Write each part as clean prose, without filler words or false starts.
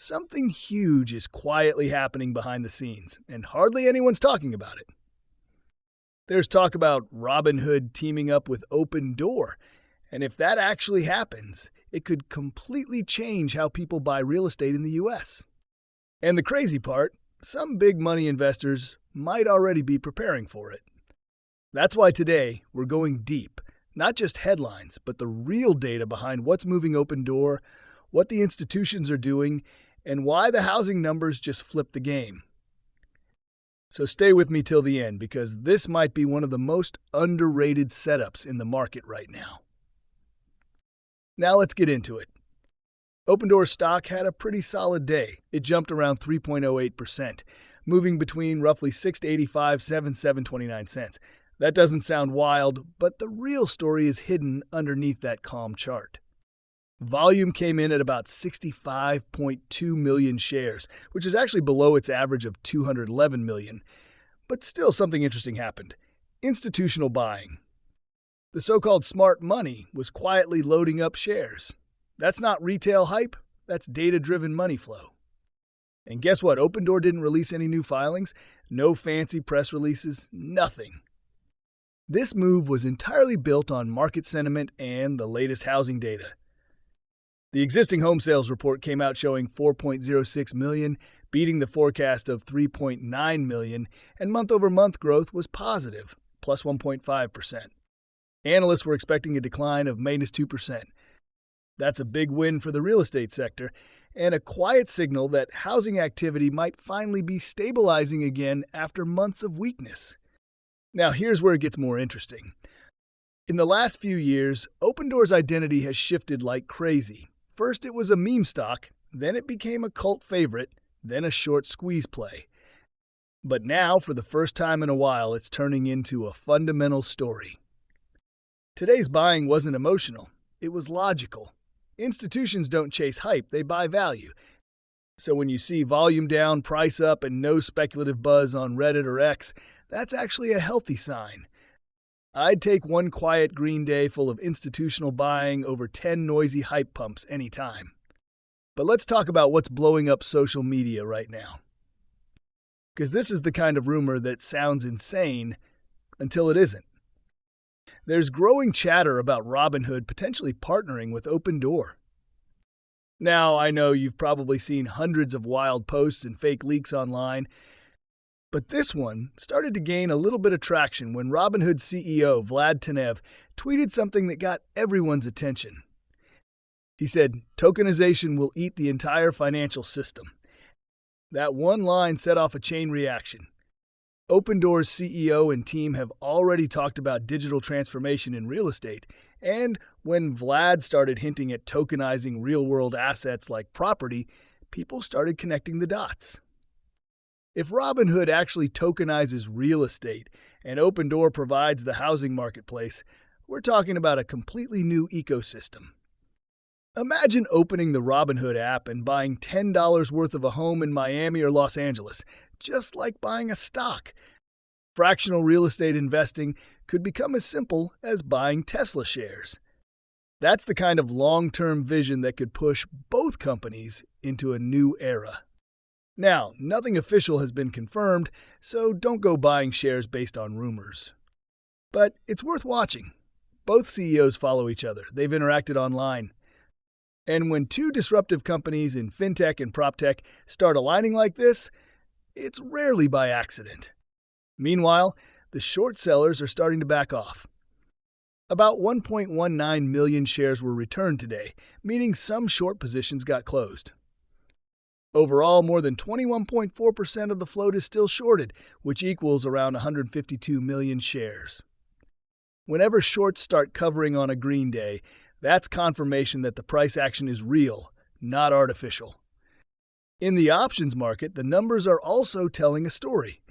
Something huge is quietly happening behind the scenes, and hardly anyone's talking about it. There's talk about Robinhood teaming up with Opendoor, and if that actually happens, it could completely change how people buy real estate in the US. And the crazy part, some big money investors might already be preparing for it. That's why today we're going deep, not just headlines, but the real data behind what's moving Opendoor, what the institutions are doing, and why the housing numbers just flipped the game. So stay with me till the end, because this might be one of the most underrated setups in the market right now. Now let's get into it. Opendoor stock had a pretty solid day. It jumped around 3.08%, moving between roughly $6.85 and $7.29. That doesn't sound wild, but the real story is hidden underneath that calm chart. Volume came in at about 65.2 million shares, which is actually below its average of 211 million. But still, something interesting happened. Institutional buying. The so-called smart money was quietly loading up shares. That's not retail hype, that's data-driven money flow. And guess what? Opendoor didn't release any new filings, no fancy press releases, nothing. This move was entirely built on market sentiment and the latest housing data. The existing home sales report came out showing 4.06 million, beating the forecast of 3.9 million, and month-over-month growth was positive, plus 1.5%. Analysts were expecting a decline of minus 2%. That's a big win for the real estate sector, and a quiet signal that housing activity might finally be stabilizing again after months of weakness. Now here's where it gets more interesting. In the last few years, Opendoor's identity has shifted like crazy. First it was a meme stock, then it became a cult favorite, then a short squeeze play. But now, for the first time in a while, it's turning into a fundamental story. Today's buying wasn't emotional, it was logical. Institutions don't chase hype, they buy value. So when you see volume down, price up, and no speculative buzz on Reddit or X, that's actually a healthy sign. I'd take one quiet green day full of institutional buying over 10 noisy hype pumps anytime. But let's talk about what's blowing up social media right now. Because this is the kind of rumor that sounds insane until it isn't. There's growing chatter about Robinhood potentially partnering with Opendoor. Now, I know you've probably seen hundreds of wild posts and fake leaks online, but this one started to gain a little bit of traction when Robinhood CEO Vlad Tenev tweeted something that got everyone's attention. He said, "Tokenization will eat the entire financial system." That one line set off a chain reaction. Opendoor's CEO and team have already talked about digital transformation in real estate, and when Vlad started hinting at tokenizing real-world assets like property, people started connecting the dots. If Robinhood actually tokenizes real estate and Opendoor provides the housing marketplace, we're talking about a completely new ecosystem. Imagine opening the Robinhood app and buying $10 worth of a home in Miami or Los Angeles, just like buying a stock. Fractional real estate investing could become as simple as buying Tesla shares. That's the kind of long-term vision that could push both companies into a new era. Now, nothing official has been confirmed, so don't go buying shares based on rumors. But it's worth watching. Both CEOs follow each other. They've interacted online. And when two disruptive companies in fintech and proptech start aligning like this, it's rarely by accident. Meanwhile, the short sellers are starting to back off. About 1.19 million shares were returned today, meaning some short positions got closed. Overall, more than 21.4% of the float is still shorted, which equals around 152 million shares. Whenever shorts start covering on a green day, that's confirmation that the price action is real, not artificial. In the options market, the numbers are also telling a story.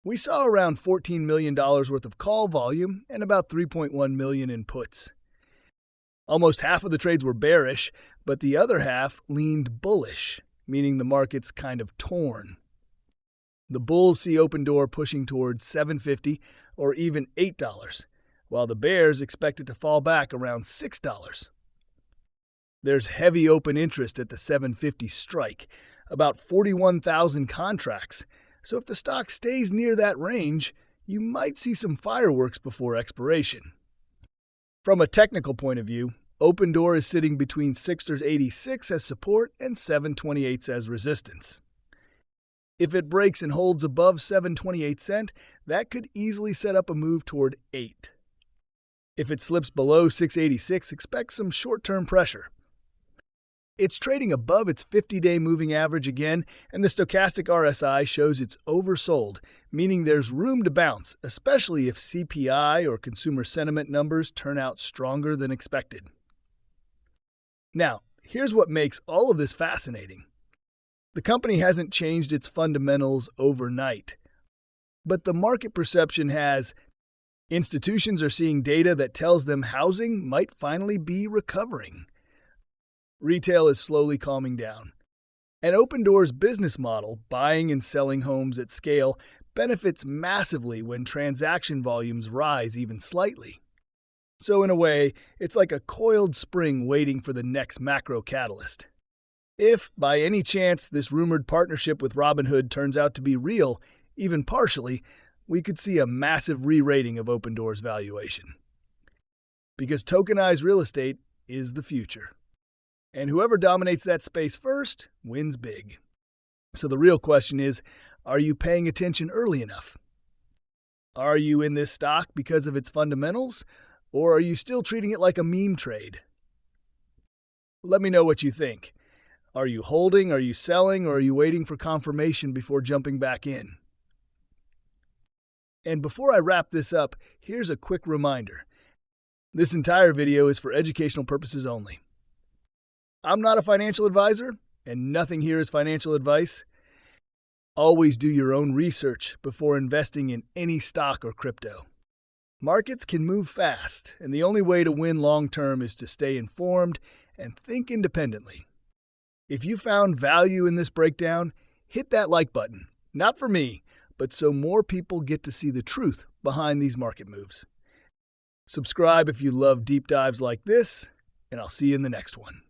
We saw around $14 million worth of call volume and about 3.1 million in puts. Almost half of the trades were bearish, but the other half leaned bullish, meaning the market's kind of torn. The bulls see Opendoor pushing towards $7.50 or even $8, while the bears expect it to fall back around $6. There's heavy open interest at the 750 strike, about 41,000 contracts, so if the stock stays near that range, you might see some fireworks before expiration. From a technical point of view, Opendoor is sitting between 686 as support and 728 as resistance. If it breaks and holds above 728 cent, that could easily set up a move toward 8. If it slips below 686, expect some short-term pressure. It's trading above its 50-day moving average again, and the stochastic RSI shows it's oversold, meaning there's room to bounce, especially if CPI or consumer sentiment numbers turn out stronger than expected. Now, here's what makes all of this fascinating. The company hasn't changed its fundamentals overnight, but the market perception has. Institutions are seeing data that tells them housing might finally be recovering. Retail is slowly calming down. And Opendoor's business model, buying and selling homes at scale, benefits massively when transaction volumes rise even slightly. So in a way, it's like a coiled spring waiting for the next macro catalyst. If, by any chance, this rumored partnership with Robinhood turns out to be real, even partially, we could see a massive re-rating of Opendoor's valuation. Because tokenized real estate is the future. And whoever dominates that space first wins big. So the real question is, are you paying attention early enough? Are you in this stock because of its fundamentals, or are you still treating it like a meme trade? Let me know what you think. Are you holding, are you selling, or are you waiting for confirmation before jumping back in? And before I wrap this up, here's a quick reminder. This entire video is for educational purposes only. I'm not a financial advisor, and nothing here is financial advice. Always do your own research before investing in any stock or crypto. Markets can move fast, and the only way to win long-term is to stay informed and think independently. If you found value in this breakdown, hit that like button. Not for me, but so more people get to see the truth behind these market moves. Subscribe if you love deep dives like this, and I'll see you in the next one.